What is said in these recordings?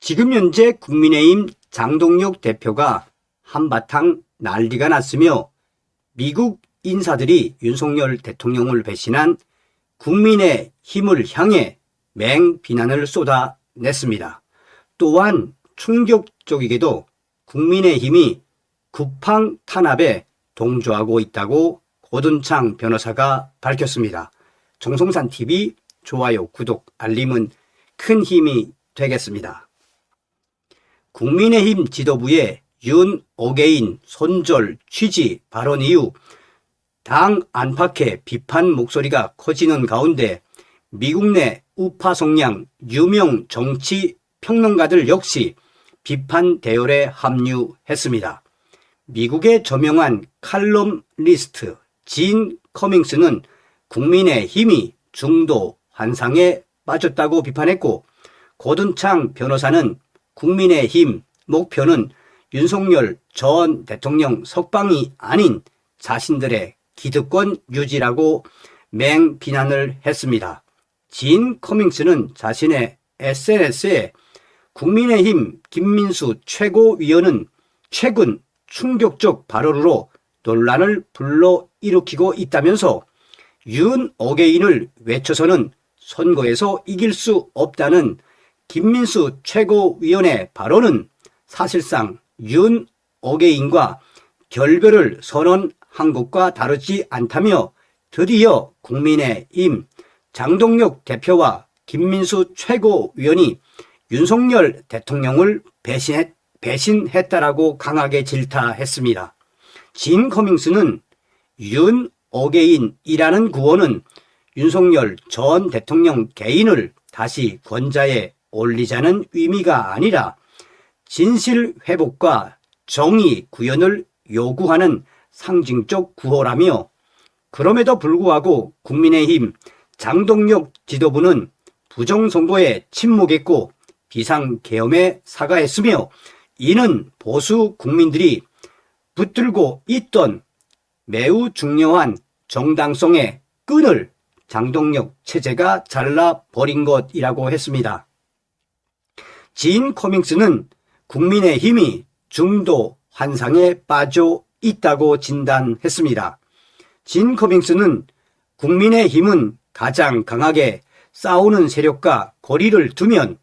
지금 현재 국민의힘 장동혁 대표가 한바탕 난리가 났으며 미국 인사들이 윤석열 대통령을 배신한 국민의힘을 향해 맹비난을 쏟아냈습니다. 또한 충격적이게도 국민의힘이 쿠팡 탄압에 동조하고 있다고 고든창 변호사가 밝혔습니다. 정성산TV 좋아요, 구독, 알림은 큰 힘이 되겠습니다. 국민의힘 지도부의 윤어게인 손절 취지 발언 이후 당 안팎의 비판 목소리가 커지는 가운데 미국 내 우파 성향 유명 정치 평론가들 역시 비판 대열에 합류했습니다. 미국의 저명한 칼럼니스트 진 커밍스는 국민의힘이 중도 환상에 빠졌다고 비판했고, 고든창 변호사는 국민의힘 목표는 윤석열 전 대통령 석방이 아닌 자신들의 기득권 유지라고 맹비난을 했습니다. 진 커밍스는 자신의 SNS에 국민의힘 김민수 최고위원은 최근 충격적 발언으로 논란을 불러일으키고 있다면서 윤어게인을 외쳐서는 선거에서 이길 수 없다는 김민수 최고위원의 발언은 사실상 윤어게인과 결별을 선언한 것과 다르지 않다며 드디어 국민의힘 장동혁 대표와 김민수 최고위원이 윤석열 대통령을 배신했다라고 강하게 질타했습니다. 진 커밍스는 윤어게인이라는 구호는 윤석열 전 대통령 개인을 다시 권좌에 올리자는 의미가 아니라 진실 회복과 정의 구현을 요구하는 상징적 구호라며, 그럼에도 불구하고 국민의힘 장동혁 지도부는 부정선거에 침묵했고 비상계엄에 사과했으며, 이는 보수 국민들이 붙들고 있던 매우 중요한 정당성의 끈을 장동혁 체제가 잘라버린 것이라고 했습니다. 진 커밍스는 국민의힘이 중도 환상에 빠져 있다고 진단했습니다. 진 커밍스는 국민의힘은 가장 강하게 싸우는 세력과 거리를 두면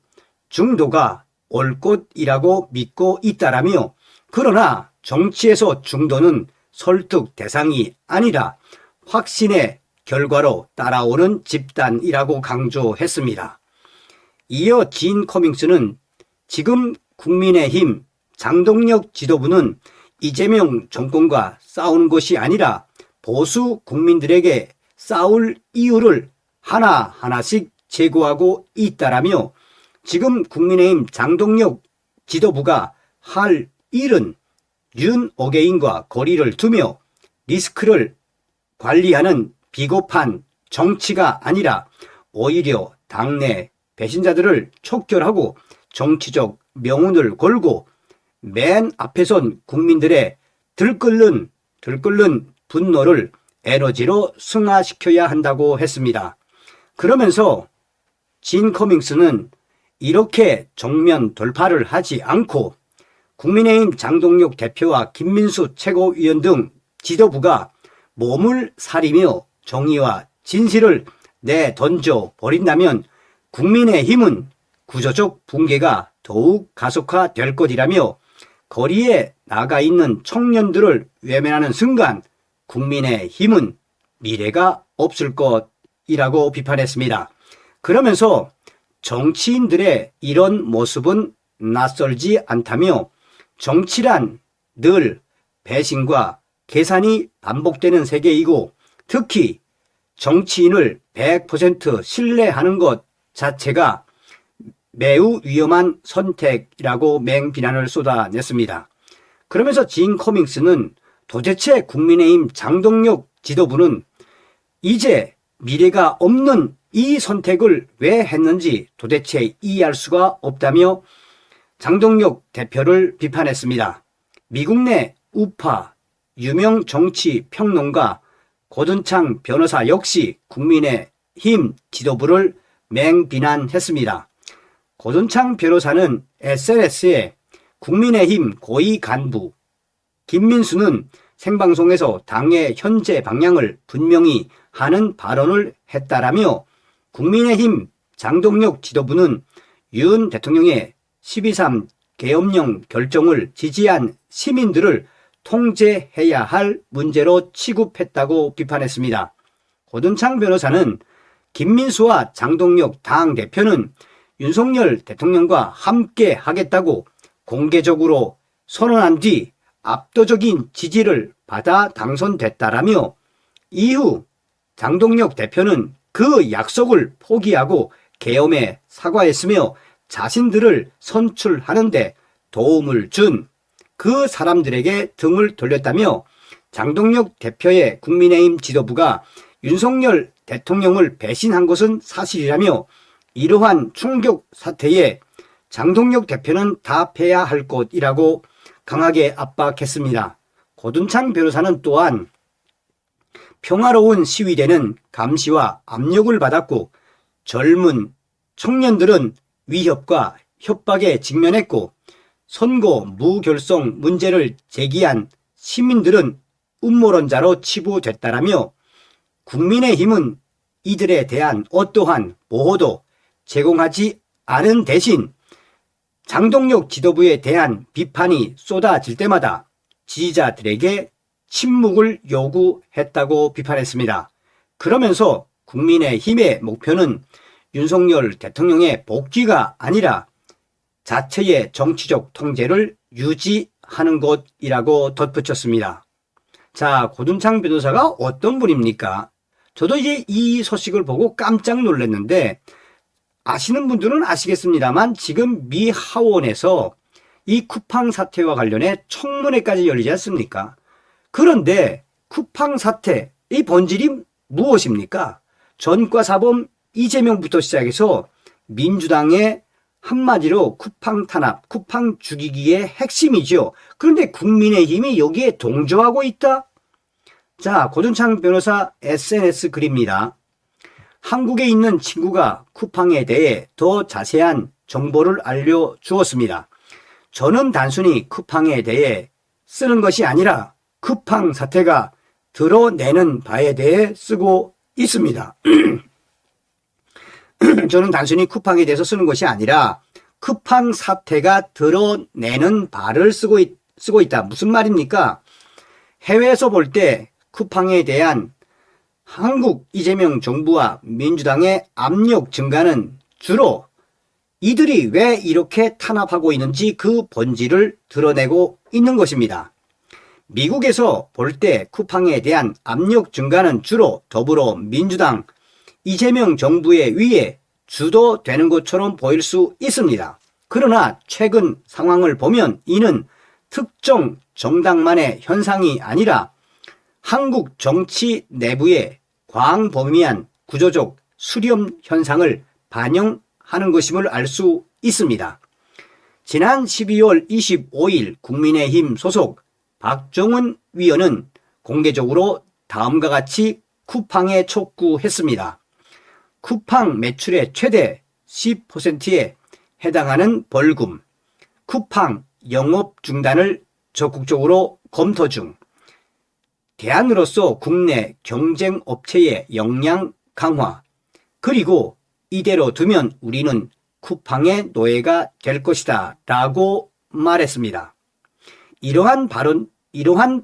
중도가 올 것이라고 믿고 있다라며, 그러나 정치에서 중도는 설득 대상이 아니라 확신의 결과로 따라오는 집단이라고 강조했습니다. 이어 진 커밍스는 지금 국민의힘 장동혁 지도부는 이재명 정권과 싸우는 것이 아니라 보수 국민들에게 싸울 이유를 하나하나씩 제고하고 있다라며, 지금 국민의힘 장동혁 지도부가 할 일은 윤어게인과 거리를 두며 리스크를 관리하는 비겁한 정치가 아니라 오히려 당내 배신자들을 촉결하고 정치적 명운을 걸고 맨 앞에 선 국민들의 들끓는 분노를 에너지로 승화시켜야 한다고 했습니다. 그러면서 진 커밍스는 이렇게 정면 돌파를 하지 않고 국민의힘 장동혁 대표와 김민수 최고위원 등 지도부가 몸을 사리며 정의와 진실을 내던져 버린다면 국민의힘은 구조적 붕괴가 더욱 가속화될 것이라며, 거리에 나가 있는 청년들을 외면하는 순간 국민의힘은 미래가 없을 것이라고 비판했습니다. 그러면서 정치인들의 이런 모습은 낯설지 않다며, 정치란 늘 배신과 계산이 반복되는 세계이고 특히 정치인을 100% 신뢰하는 것 자체가 매우 위험한 선택이라고 맹비난을 쏟아냈습니다. 그러면서 진 커밍스는 도대체 국민의힘 장동혁 지도부는 이제 미래가 없는 이 선택을 왜 했는지 도대체 이해할 수가 없다며 장동혁 대표를 비판했습니다. 미국 내 우파 유명 정치 평론가 고든창 변호사 역시 국민의힘 지도부를 맹비난했습니다. 고든창 변호사는 SNS에 국민의힘 고위 간부 김민수는 생방송에서 당의 현재 방향을 분명히 하는 발언을 했다라며 국민의힘 장동혁 지도부는 윤 대통령의 12.3 계엄령 결정을 지지한 시민들을 통제해야 할 문제로 취급했다고 비판했습니다. 고든창 변호사는 김민수와 장동혁 당대표는 윤석열 대통령과 함께 하겠다고 공개적으로 선언한 뒤 압도적인 지지를 받아 당선됐다라며 이후 장동혁 대표는 그 약속을 포기하고 계엄에 사과했으며 자신들을 선출하는 데 도움을 준 그 사람들에게 등을 돌렸다며 장동혁 대표의 국민의힘 지도부가 윤석열 대통령을 배신한 것은 사실이라며 이러한 충격 사태에 장동혁 대표는 답해야 할 것이라고 강하게 압박했습니다. 고든창 변호사는 또한 평화로운 시위대는 감시와 압력을 받았고 젊은 청년들은 위협과 협박에 직면했고 선거 무결성 문제를 제기한 시민들은 음모론자로 치부됐다라며 국민의힘은 이들에 대한 어떠한 보호도 제공하지 않은 대신 장동혁 지도부에 대한 비판이 쏟아질 때마다 지지자들에게 침묵을 요구했다고 비판했습니다. 그러면서 국민의힘의 목표는 윤석열 대통령의 복귀가 아니라 자체의 정치적 통제를 유지하는 것이라고 덧붙였습니다. 자, 고든창 변호사가 어떤 분입니까? 저도 이제 이 소식을 보고 깜짝 놀랐는데 아시는 분들은 아시겠습니다만 지금 미 하원에서 이 쿠팡 사태와 관련해 청문회까지 열리지 않습니까? 그런데 쿠팡 사태, 이 본질이 무엇입니까? 전과사범 이재명부터 시작해서 민주당의 한마디로 쿠팡 탄압, 쿠팡 죽이기의 핵심이죠. 그런데 국민의힘이 여기에 동조하고 있다? 자, 고든창 변호사 SNS 글입니다. 한국에 있는 친구가 쿠팡에 대해 더 자세한 정보를 알려주었습니다. 저는 단순히 쿠팡에 대해 쓰는 것이 아니라 쿠팡 사태가 드러내는 바에 대해 쓰고 있습니다. 저는 단순히 쿠팡에 대해서 쓰는 것이 아니라 쿠팡 사태가 드러내는 바를 쓰고 있다. 무슨 말입니까? 해외에서 볼 때 쿠팡에 대한 한국 이재명 정부와 민주당의 압력 증가는 주로 이들이 왜 이렇게 탄압하고 있는지 그 본질을 드러내고 있는 것입니다. 미국에서 볼 때 쿠팡에 대한 압력 증가는 주로 더불어민주당 이재명 정부의 위에 주도되는 것처럼 보일 수 있습니다. 그러나 최근 상황을 보면 이는 특정 정당만의 현상이 아니라 한국 정치 내부의 광범위한 구조적 수렴 현상을 반영하는 것임을 알 수 있습니다. 지난 12월 25일 국민의힘 소속 박종훈 위원은 공개적으로 다음과 같이 쿠팡에 촉구했습니다. 쿠팡 매출의 최대 10%에 해당하는 벌금, 쿠팡 영업 중단을 적극적으로 검토 중, 대안으로서 국내 경쟁 업체의 역량 강화, 그리고 이대로 두면 우리는 쿠팡의 노예가 될 것이다 라고 말했습니다. 이러한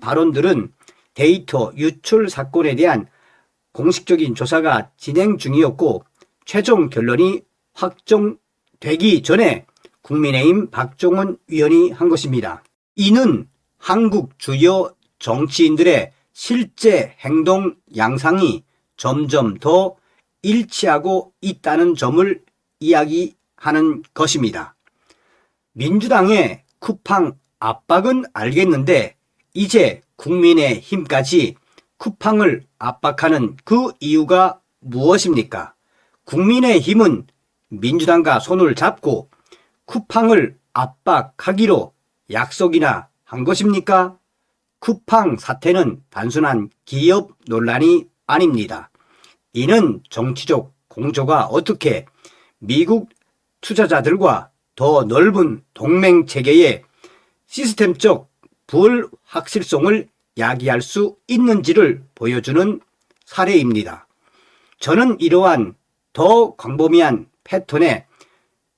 발언들은 데이터 유출 사건에 대한 공식적인 조사가 진행 중이었고 최종 결론이 확정되기 전에 국민의힘 박종훈 위원이 한 것입니다. 이는 한국 주요 정치인들의 실제 행동 양상이 점점 더 일치하고 있다는 점을 이야기하는 것입니다. 민주당의 쿠팡 압박은 알겠는데 이제 국민의힘까지 쿠팡을 압박하는 그 이유가 무엇입니까? 국민의힘은 민주당과 손을 잡고 쿠팡을 압박하기로 약속이나 한 것입니까? 쿠팡 사태는 단순한 기업 논란이 아닙니다. 이는 정치적 공조가 어떻게 미국 투자자들과 더 넓은 동맹 체계의 시스템적 불확실성을 야기할 수 있는지를 보여주는 사례입니다. 저는 이러한 더 광범위한 패턴에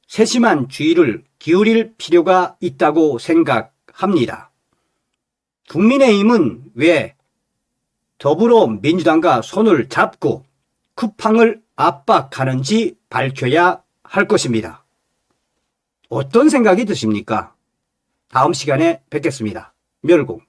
세심한 주의를 기울일 필요가 있다고 생각합니다. 국민의힘은 왜 더불어민주당과 손을 잡고 쿠팡을 압박하는지 밝혀야 할 것입니다. 어떤 생각이 드십니까? 다음 시간에 뵙겠습니다. 멸공.